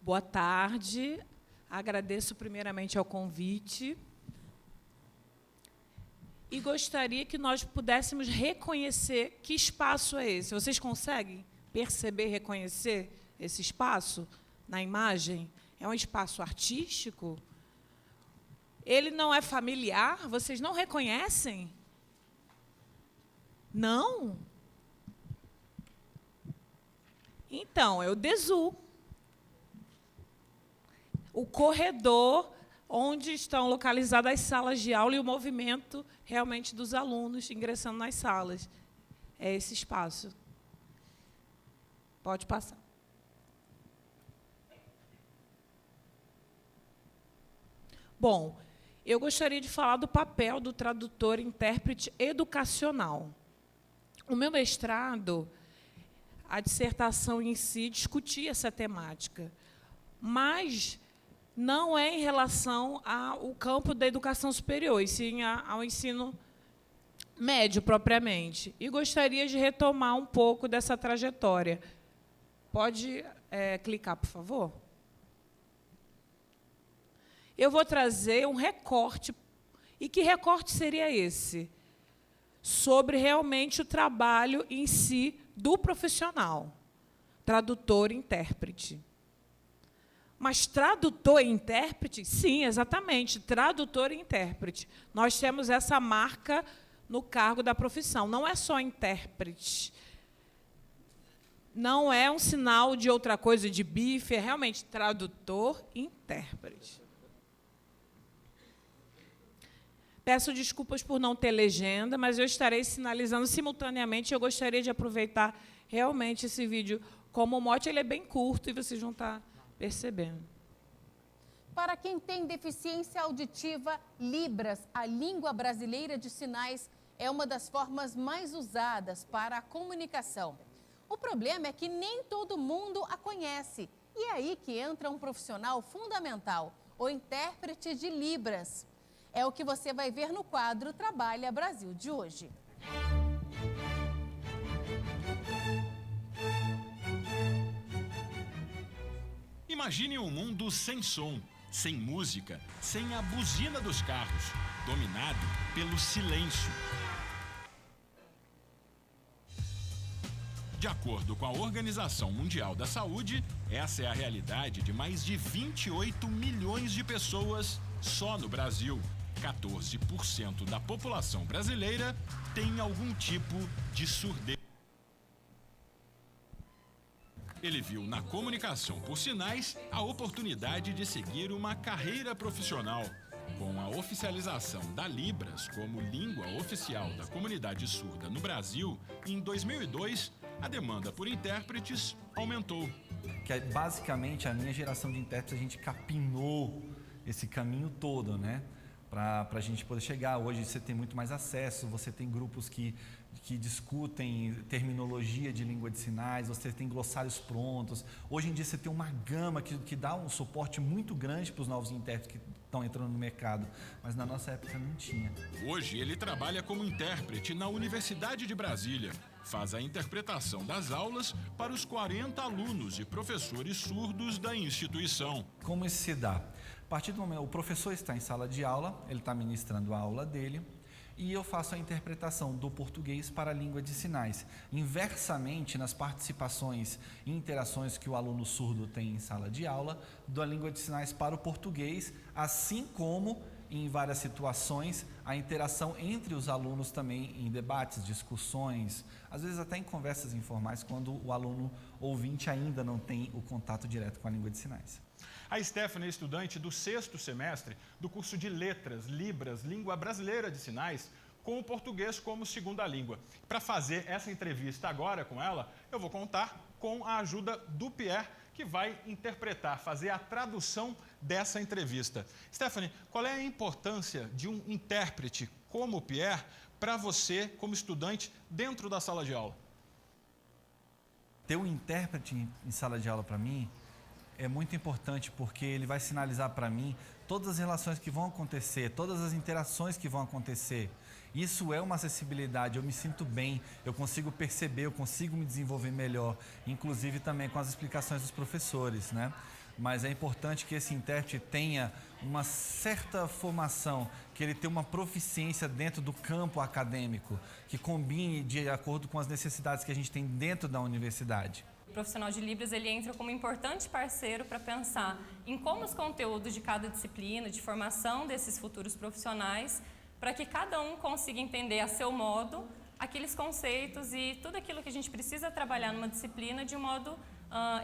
Boa tarde. Agradeço primeiramente ao convite. E gostaria que nós pudéssemos reconhecer que espaço é esse. Vocês conseguem perceber, reconhecer esse espaço na imagem? É um espaço artístico? Ele não é familiar? Vocês não reconhecem? Não? Então, é o DESU. O corredor onde estão localizadas as salas de aula e o movimento realmente dos alunos ingressando nas salas. É esse espaço. Pode passar. Bom, eu gostaria de falar do papel do tradutor e intérprete educacional. O meu mestrado, a dissertação em si, discutia essa temática, mas não é em relação ao campo da educação superior, e sim ao ensino médio, propriamente. E gostaria de retomar um pouco dessa trajetória. Pode clicar, por favor? Eu vou trazer um recorte. E que recorte seria esse? Sobre realmente o trabalho em si do profissional, tradutor e intérprete. Mas tradutor e intérprete? Sim, exatamente, tradutor e intérprete. Nós temos essa marca no cargo da profissão. Não é só intérprete. Não é um sinal de outra coisa, de bife, é realmente tradutor e intérprete. Peço desculpas por não ter legenda, mas eu estarei sinalizando simultaneamente. Eu gostaria de aproveitar realmente esse vídeo como mote. Ele é bem curto e vocês vão estar percebendo. Para quem tem deficiência auditiva, Libras, a língua brasileira de sinais, é uma das formas mais usadas para a comunicação. O problema é que nem todo mundo a conhece. E é aí que entra um profissional fundamental, o intérprete de Libras. É o que você vai ver no quadro Trabalha Brasil de hoje. Imagine um mundo sem som, sem música, sem a buzina dos carros, dominado pelo silêncio. De acordo com a Organização Mundial da Saúde, essa é a realidade de mais de 28 milhões de pessoas só no Brasil. 14% da população brasileira tem algum tipo de surdez. Ele viu na comunicação por sinais a oportunidade de seguir uma carreira profissional. Com a oficialização da Libras como língua oficial da comunidade surda no Brasil, em 2002, a demanda por intérpretes aumentou. Que é basicamente a minha geração de intérpretes, a gente capinou esse caminho todo, né? Para a gente poder chegar. Hoje você tem muito mais acesso, você tem grupos que discutem terminologia de língua de sinais, você tem glossários prontos. Hoje em dia você tem uma gama que dá um suporte muito grande para os novos intérpretes que estão entrando no mercado, mas na nossa época não tinha. Hoje ele trabalha como intérprete na Universidade de Brasília. Faz a interpretação das aulas para os 40 alunos e professores surdos da instituição. Como isso se dá? A partir do momento o professor está em sala de aula, ele está ministrando a aula dele, e eu faço a interpretação do português para a língua de sinais. Inversamente, nas participações e interações que o aluno surdo tem em sala de aula, da língua de sinais para o português, assim como, em várias situações, a interação entre os alunos também em debates, discussões, às vezes até em conversas informais, quando o aluno ouvinte ainda não tem o contato direto com a língua de sinais. A Stephanie é estudante do 6º semestre do curso de Letras, Libras, Língua Brasileira de Sinais, com o português como segunda língua. Para fazer essa entrevista agora com ela, eu vou contar com a ajuda do Pierre, que vai interpretar, fazer a tradução dessa entrevista. Stephanie, qual é a importância de um intérprete como o Pierre para você, como estudante, dentro da sala de aula? Ter um intérprete em sala de aula para mim é muito importante, porque ele vai sinalizar para mim todas as relações que vão acontecer, todas as interações que vão acontecer. Isso é uma acessibilidade, eu me sinto bem, eu consigo perceber, eu consigo me desenvolver melhor, inclusive também com as explicações dos professores, né? mas é importante que esse intérprete tenha uma certa formação, que ele tenha uma proficiência dentro do campo acadêmico, que combine de acordo com as necessidades que a gente tem dentro da universidade. O profissional de Libras ele entra como importante parceiro para pensar em como os conteúdos de cada disciplina, de formação desses futuros profissionais, para que cada um consiga entender a seu modo aqueles conceitos e tudo aquilo que a gente precisa trabalhar numa disciplina de um modo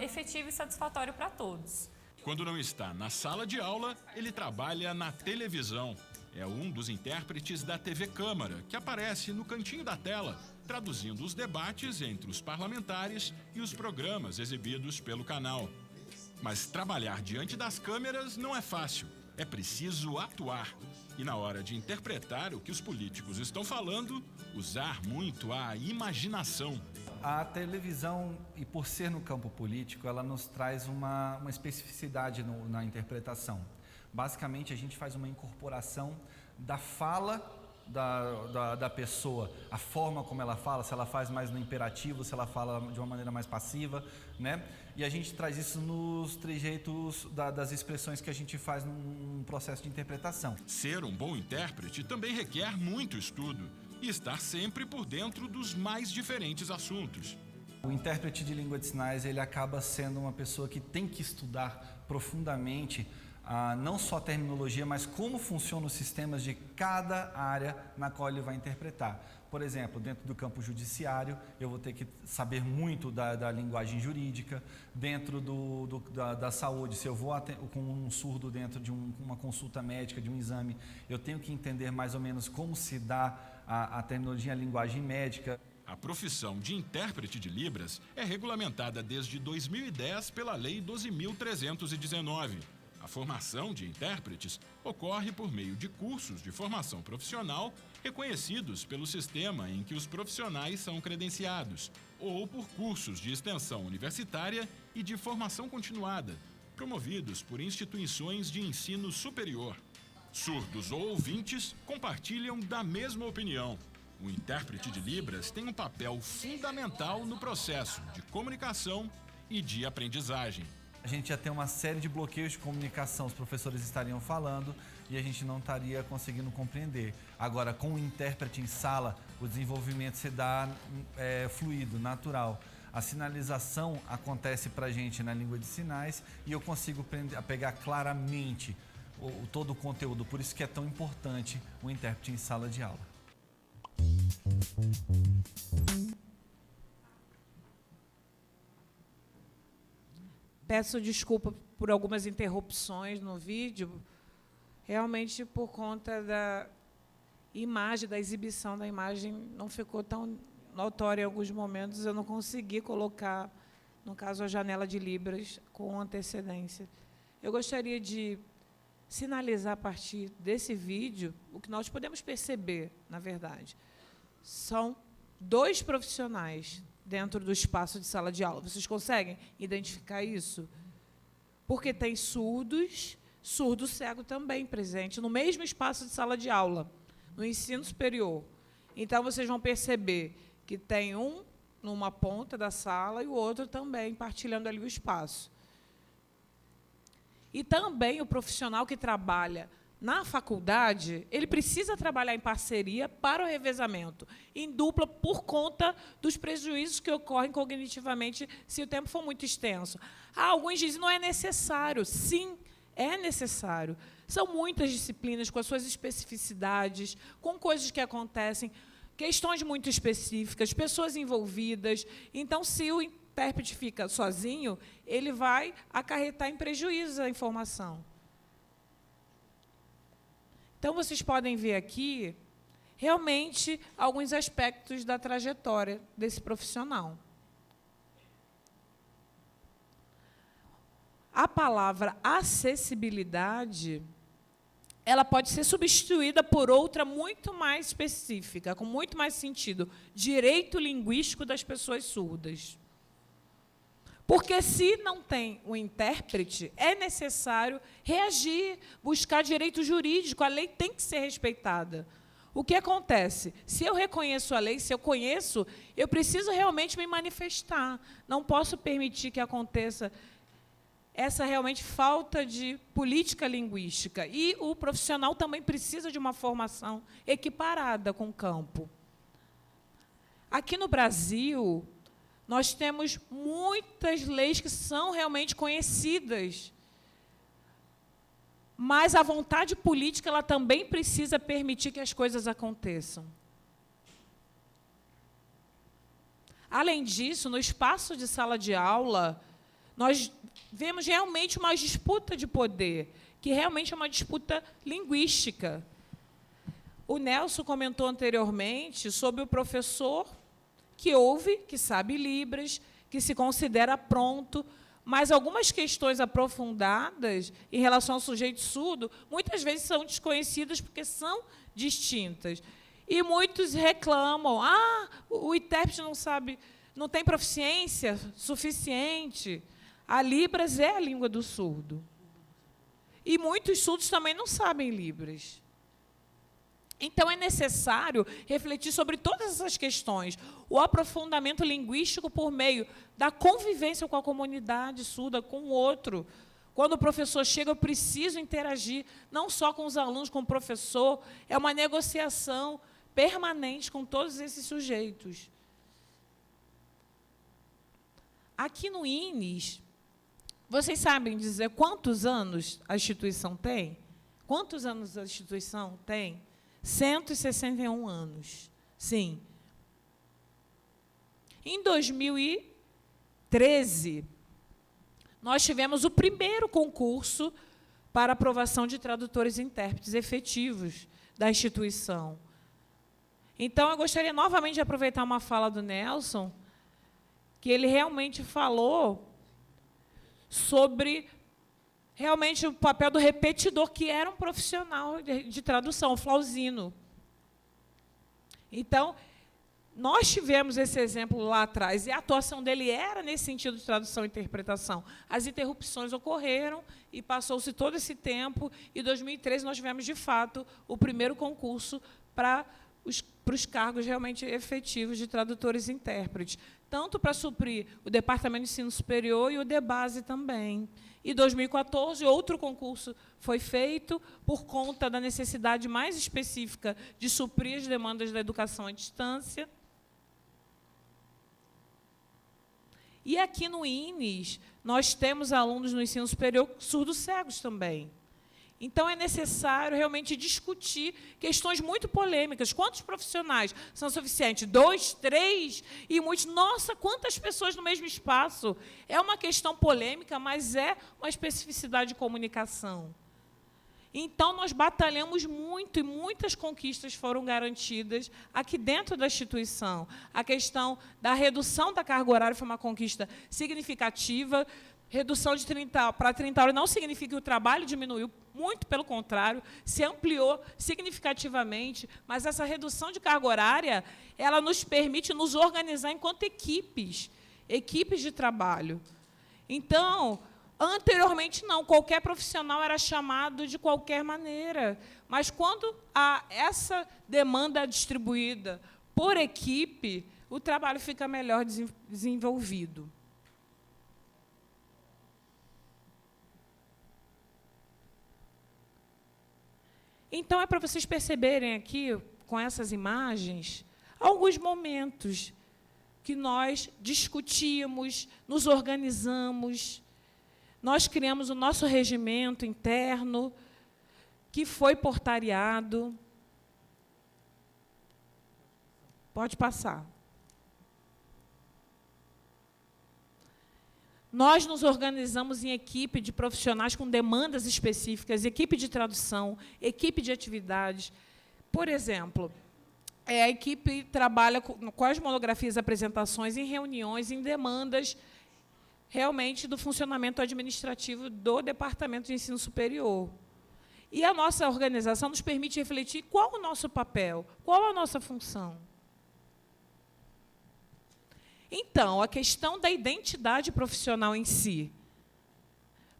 efetivo e satisfatório para todos. Quando não está na sala de aula, ele trabalha na televisão. É um dos intérpretes da TV Câmara, que aparece no cantinho da tela, traduzindo os debates entre os parlamentares e os programas exibidos pelo canal. Mas trabalhar diante das câmeras não é fácil. É preciso atuar. E na hora de interpretar o que os políticos estão falando, usar muito a imaginação. A televisão, e por ser no campo político, ela nos traz uma especificidade na interpretação. Basicamente, a gente faz uma incorporação da fala da pessoa, a forma como ela fala, se ela faz mais no imperativo, se ela fala de uma maneira mais passiva, né? E a gente traz isso nos trejeitos das expressões que a gente faz num processo de interpretação. Ser um bom intérprete também requer muito estudo e estar sempre por dentro dos mais diferentes assuntos. O intérprete de língua de sinais, ele acaba sendo uma pessoa que tem que estudar profundamente não só a terminologia, mas como funcionam os sistemas de cada área na qual ele vai interpretar. Por exemplo, dentro do campo judiciário, eu vou ter que saber muito da linguagem jurídica. Dentro da saúde, se eu vou com um surdo dentro de uma consulta médica, de um exame, eu tenho que entender mais ou menos como se dá a terminologia, a linguagem médica. A profissão de intérprete de Libras é regulamentada desde 2010 pela Lei 12.319. A formação de intérpretes ocorre por meio de cursos de formação profissional reconhecidos pelo sistema em que os profissionais são credenciados, ou por cursos de extensão universitária e de formação continuada, promovidos por instituições de ensino superior. Surdos ou ouvintes compartilham da mesma opinião. O intérprete de Libras tem um papel fundamental no processo de comunicação e de aprendizagem. A gente já tem uma série de bloqueios de comunicação, os professores estariam falando e a gente não estaria conseguindo compreender. Agora, com o intérprete em sala, o desenvolvimento se dá fluido, natural. A sinalização acontece para a gente na língua de sinais e eu consigo pegar claramente todo o conteúdo. Por isso que é tão importante o intérprete em sala de aula. Peço desculpa por algumas interrupções no vídeo, realmente por conta da imagem, da exibição da imagem, não ficou tão notória em alguns momentos, eu não consegui colocar, no caso, a janela de Libras com antecedência. Eu gostaria de sinalizar a partir desse vídeo o que nós podemos perceber, na verdade. São 2 profissionais dentro do espaço de sala de aula. Vocês conseguem identificar isso? Porque tem surdo cego também presente no mesmo espaço de sala de aula, no ensino superior. Então, vocês vão perceber que tem um numa ponta da sala e o outro também partilhando ali o espaço. E também o profissional que trabalha na faculdade, ele precisa trabalhar em parceria para o revezamento, em dupla, por conta dos prejuízos que ocorrem cognitivamente se o tempo for muito extenso. Alguns dizem que não é necessário. Sim, é necessário. São muitas disciplinas com as suas especificidades, com coisas que acontecem, questões muito específicas, pessoas envolvidas. Então, se o intérprete fica sozinho, ele vai acarretar em prejuízo a informação. Então, vocês podem ver aqui, realmente, alguns aspectos da trajetória desse profissional. A palavra acessibilidade, ela pode ser substituída por outra muito mais específica, com muito mais sentido, direito linguístico das pessoas surdas. Porque, se não tem o intérprete, é necessário reagir, buscar direito jurídico. A lei tem que ser respeitada. O que acontece? Se eu reconheço a lei, se eu conheço, eu preciso realmente me manifestar. Não posso permitir que aconteça essa realmente falta de política linguística. E o profissional também precisa de uma formação equiparada com o campo. Aqui no Brasil, nós temos muitas leis que são realmente conhecidas, mas a vontade política ela também precisa permitir que as coisas aconteçam. Além disso, no espaço de sala de aula, nós vemos realmente uma disputa de poder, que realmente é uma disputa linguística. O Nelson comentou anteriormente sobre o professor que ouve, que sabe Libras, que se considera pronto, mas algumas questões aprofundadas em relação ao sujeito surdo, muitas vezes são desconhecidas porque são distintas. E muitos reclamam, o intérprete não sabe, não tem proficiência suficiente. A Libras é a língua do surdo. E muitos surdos também não sabem Libras. Então, é necessário refletir sobre todas essas questões. O aprofundamento linguístico por meio da convivência com a comunidade surda, com o outro. Quando o professor chega, eu preciso interagir, não só com os alunos, com o professor. É uma negociação permanente com todos esses sujeitos. Aqui no INES, vocês sabem dizer quantos anos a instituição tem? Quantos anos a instituição tem? 161 anos. Sim. Em 2013, nós tivemos o primeiro concurso para aprovação de tradutores e intérpretes efetivos da instituição. Então, eu gostaria novamente de aproveitar uma fala do Nelson, que ele realmente falou sobre realmente o papel do repetidor, que era um profissional de tradução, o Flauzino. Então, nós tivemos esse exemplo lá atrás, e a atuação dele era nesse sentido de tradução e interpretação. As interrupções ocorreram, e passou-se todo esse tempo, e em 2013 nós tivemos, de fato, o primeiro concurso para os cargos realmente efetivos de tradutores e intérpretes, tanto para suprir o Departamento de Ensino Superior e o DEBASE também. Em 2014, outro concurso foi feito por conta da necessidade mais específica de suprir as demandas da educação à distância. E aqui no INES, nós temos alunos no ensino superior surdos-cegos também. Então, é necessário realmente discutir questões muito polêmicas. Quantos profissionais são suficientes? 2, 3 e muitos. Nossa, quantas pessoas no mesmo espaço? É uma questão polêmica, mas é uma especificidade de comunicação. Então, nós batalhamos muito e muitas conquistas foram garantidas aqui dentro da instituição. A questão da redução da carga horária foi uma conquista significativa. Redução de 30 para 30 horas não significa que o trabalho diminuiu, muito pelo contrário, se ampliou significativamente, mas essa redução de carga horária, ela nos permite nos organizar enquanto equipes de trabalho. Então, anteriormente não, qualquer profissional era chamado de qualquer maneira, mas quando há essa demanda distribuída por equipe, o trabalho fica melhor desenvolvido. Então, é para vocês perceberem aqui, com essas imagens, alguns momentos que nós discutimos, nos organizamos, nós criamos o nosso regimento interno, que foi portariado. Pode passar. Nós nos organizamos em equipe de profissionais com demandas específicas, equipe de tradução, equipe de atividades. Por exemplo, a equipe trabalha com as monografias e apresentações em reuniões, em demandas realmente do funcionamento administrativo do Departamento de Ensino Superior. E a nossa organização nos permite refletir qual o nosso papel, qual a nossa função. Então, a questão da identidade profissional em si.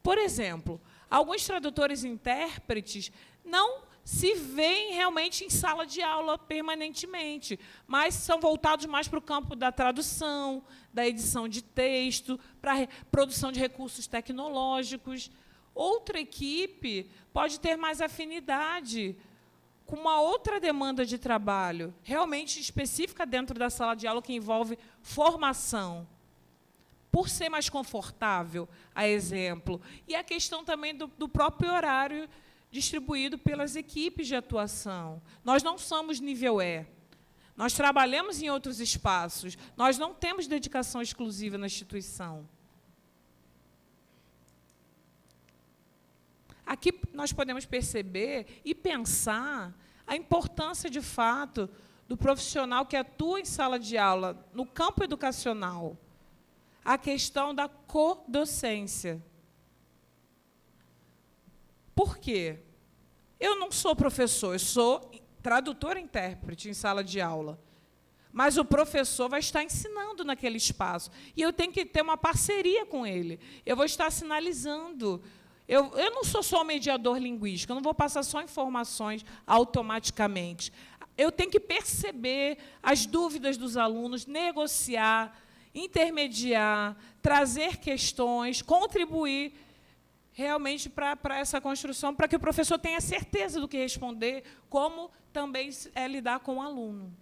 Por exemplo, alguns tradutores e intérpretes não se veem realmente em sala de aula permanentemente, mas são voltados mais para o campo da tradução, da edição de texto, para a produção de recursos tecnológicos. Outra equipe pode ter mais afinidade com uma outra demanda de trabalho, realmente específica dentro da sala de aula, que envolve formação, por ser mais confortável, a exemplo. E a questão também do próprio horário distribuído pelas equipes de atuação. Nós não somos nível E. Nós trabalhamos em outros espaços. Nós não temos dedicação exclusiva na instituição. Aqui nós podemos perceber e pensar a importância, de fato, do profissional que atua em sala de aula, no campo educacional. A questão da codocência. Por quê? Eu não sou professor, eu sou tradutor e intérprete em sala de aula. Mas o professor vai estar ensinando naquele espaço. E eu tenho que ter uma parceria com ele. Eu vou estar sinalizando. Eu não sou só mediador linguístico, eu não vou passar só informações automaticamente. Eu tenho que perceber as dúvidas dos alunos, negociar, intermediar, trazer questões, contribuir realmente para essa construção, para que o professor tenha certeza do que responder, como também lidar com o aluno.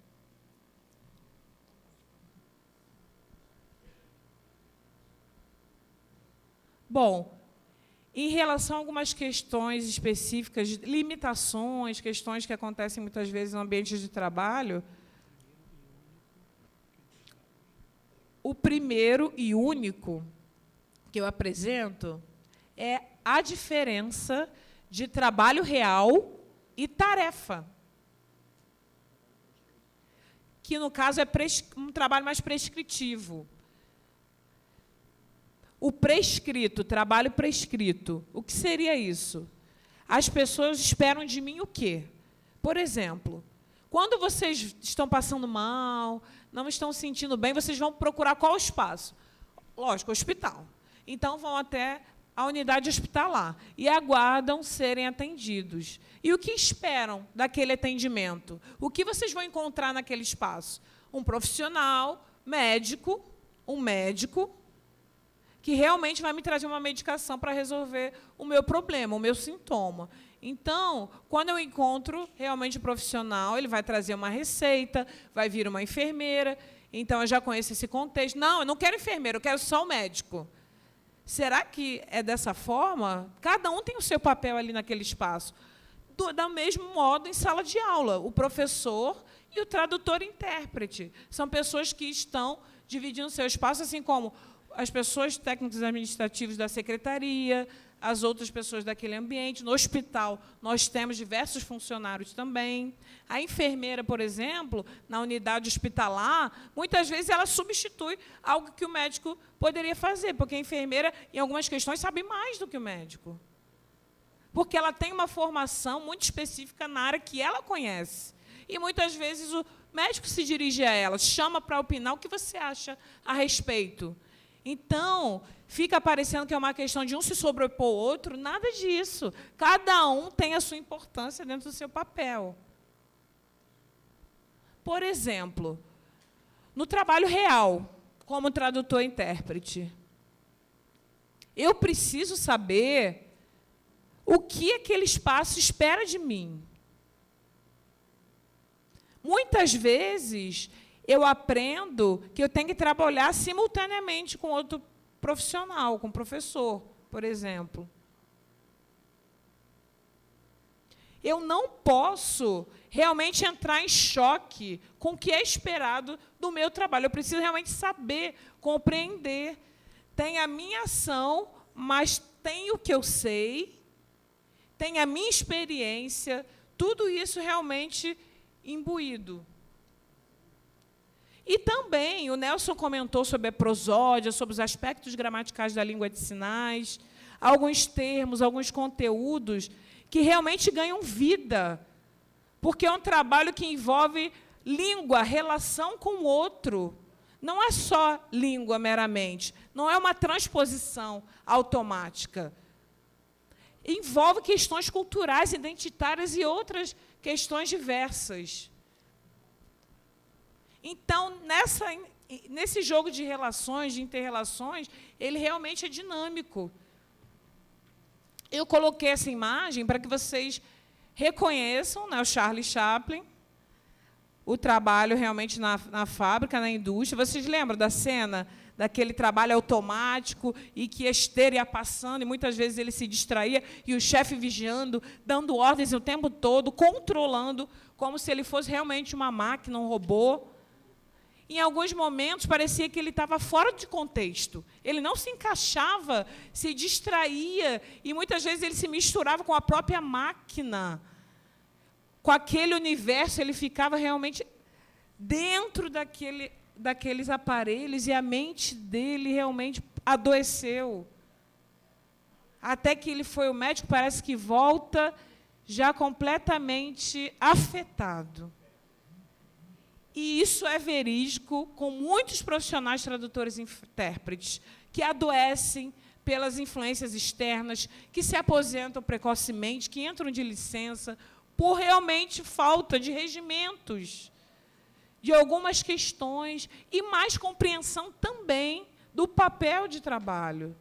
Bom, em relação a algumas questões específicas, limitações, questões que acontecem muitas vezes no ambiente de trabalho, o primeiro e único que eu apresento é a diferença de trabalho real e tarefa, que, no caso, é um trabalho mais prescritivo. O prescrito, trabalho prescrito, o que seria isso? As pessoas esperam de mim o quê? Por exemplo, quando vocês estão passando mal, não estão se sentindo bem, vocês vão procurar qual espaço? Lógico, hospital. Então, vão até a unidade hospitalar e aguardam serem atendidos. E o que esperam daquele atendimento? O que vocês vão encontrar naquele espaço? Um profissional, um médico, que realmente vai me trazer uma medicação para resolver o meu problema, o meu sintoma. Então, quando eu encontro realmente um profissional, ele vai trazer uma receita, vai vir uma enfermeira, então eu já conheço esse contexto. Não, eu não quero enfermeira, eu quero só o médico. Será que é dessa forma? Cada um tem o seu papel ali naquele espaço. Do mesmo modo, em sala de aula, o professor e o tradutor e intérprete. São pessoas que estão dividindo o seu espaço, assim como as pessoas técnicos administrativos da secretaria, as outras pessoas daquele ambiente. No hospital, nós temos diversos funcionários também. A enfermeira, por exemplo, na unidade hospitalar, muitas vezes ela substitui algo que o médico poderia fazer, porque a enfermeira, em algumas questões, sabe mais do que o médico. Porque ela tem uma formação muito específica na área que ela conhece. E, muitas vezes, o médico se dirige a ela, chama para opinar o que você acha a respeito. Então, fica parecendo que é uma questão de um se sobrepor ao outro, nada disso. Cada um tem a sua importância dentro do seu papel. Por exemplo, no trabalho real, como tradutor e intérprete, eu preciso saber o que aquele espaço espera de mim. Muitas vezes, eu aprendo que eu tenho que trabalhar simultaneamente com outro profissional, com professor, por exemplo. Eu não posso realmente entrar em choque com o que é esperado do meu trabalho. Eu preciso realmente saber, compreender. Tem a minha ação, mas tem o que eu sei, tem a minha experiência, tudo isso realmente imbuído. E também, o Nelson comentou sobre a prosódia, sobre os aspectos gramaticais da língua de sinais, alguns termos, alguns conteúdos que realmente ganham vida, porque é um trabalho que envolve língua, relação com o outro. Não é só língua meramente, não é uma transposição automática. envolve questões culturais, identitárias e outras questões diversas. Então, nesse jogo de relações, de inter-relações, ele realmente é dinâmico. Eu coloquei essa imagem para que vocês reconheçam, né, o Charlie Chaplin, o trabalho realmente na fábrica, na indústria. Vocês lembram da cena daquele trabalho automático e que a esteira ia passando e muitas vezes ele se distraía e o chefe vigiando, dando ordens o tempo todo, controlando, como se ele fosse realmente uma máquina, um robô. Em alguns momentos, parecia que ele estava fora de contexto. Ele não se encaixava, se distraía, e muitas vezes ele se misturava com a própria máquina. Com aquele universo, ele ficava realmente dentro daqueles aparelhos, e a mente dele realmente adoeceu. Até que ele foi ao médico, parece que volta já completamente afetado. E isso é verídico com muitos profissionais tradutores e intérpretes que adoecem pelas influências externas, que se aposentam precocemente, que entram de licença, por realmente falta de regimentos, de algumas questões, e mais compreensão também do papel de trabalho.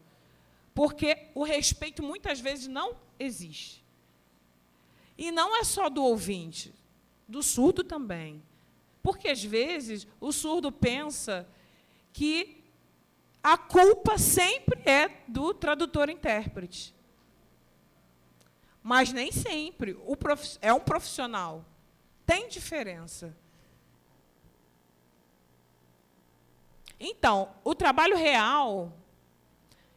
Porque o respeito, muitas vezes, não existe. E não é só do ouvinte, do surdo também. Porque, às vezes, o surdo pensa que a culpa sempre é do tradutor-intérprete. Mas nem sempre. É um profissional. Tem diferença. Então, o trabalho real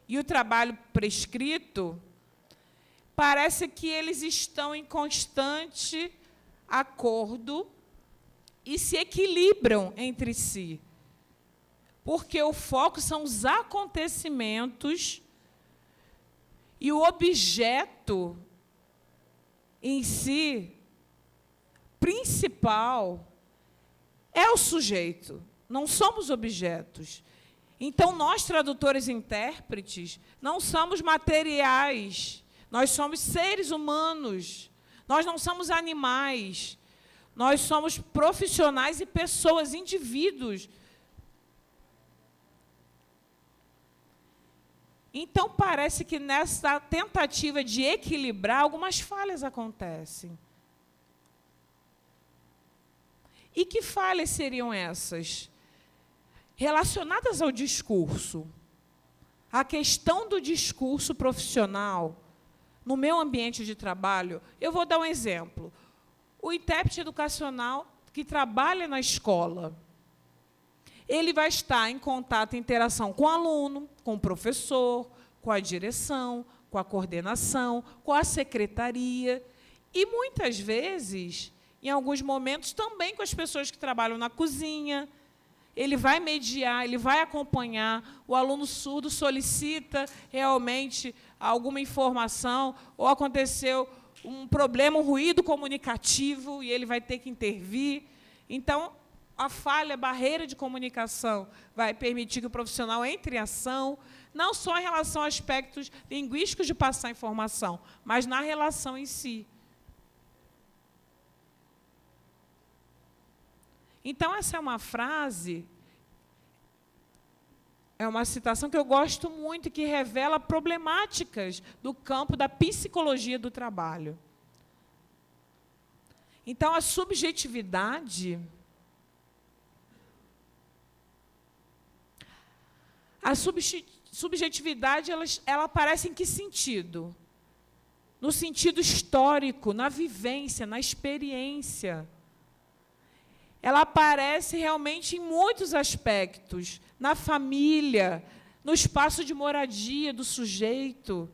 e o trabalho prescrito, parece que eles estão em constante acordo e se equilibram entre si. Porque o foco são os acontecimentos e o objeto em si, principal, é o sujeito. Não somos objetos. Então, nós, tradutores e intérpretes, não somos materiais. Nós somos seres humanos. Nós não somos animais. Nós somos profissionais e pessoas, indivíduos. Então, parece que nessa tentativa de equilibrar, algumas falhas acontecem. E que falhas seriam essas? Relacionadas ao discurso. A questão do discurso profissional, no meu ambiente de trabalho, eu vou dar um exemplo. O intérprete educacional que trabalha na escola, ele vai estar em contato e interação com o aluno, com o professor, com a direção, com a coordenação, com a secretaria e, muitas vezes, em alguns momentos, também com as pessoas que trabalham na cozinha. Ele vai mediar, ele vai acompanhar, o aluno surdo solicita realmente alguma informação, ou aconteceu um problema, um ruído comunicativo, e ele vai ter que intervir. Então, a falha, a barreira de comunicação vai permitir que o profissional entre em ação, não só em relação a aspectos linguísticos de passar informação, mas na relação em si. Então, essa é uma frase, é uma citação que eu gosto muito, que revela problemáticas do campo da psicologia do trabalho. Então, a subjetividade... A subjetividade, ela aparece em que sentido? No sentido histórico, na vivência, na experiência. Ela aparece realmente em muitos aspectos, na família, no espaço de moradia do sujeito.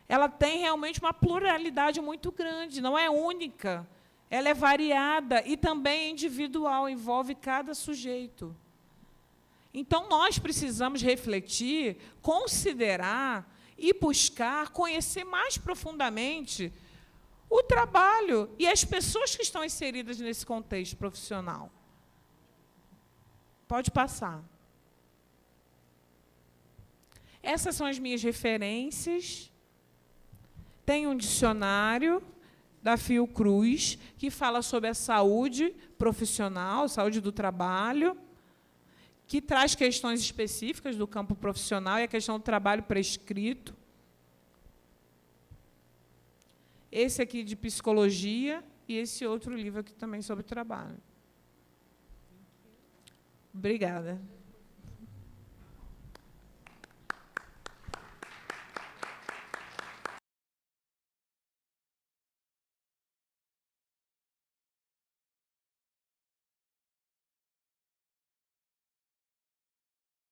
Ela tem realmente uma pluralidade muito grande, não é única. Ela é variada e também é individual, envolve cada sujeito. Então, nós precisamos refletir, considerar e buscar conhecer mais profundamente o trabalho e as pessoas que estão inseridas nesse contexto profissional. Pode passar. Essas são as minhas referências. Tem um dicionário da Fiocruz, que fala sobre a saúde profissional, saúde do trabalho, que traz questões específicas do campo profissional e a questão do trabalho prescrito. Esse aqui de psicologia e esse outro livro aqui também sobre trabalho. Obrigada.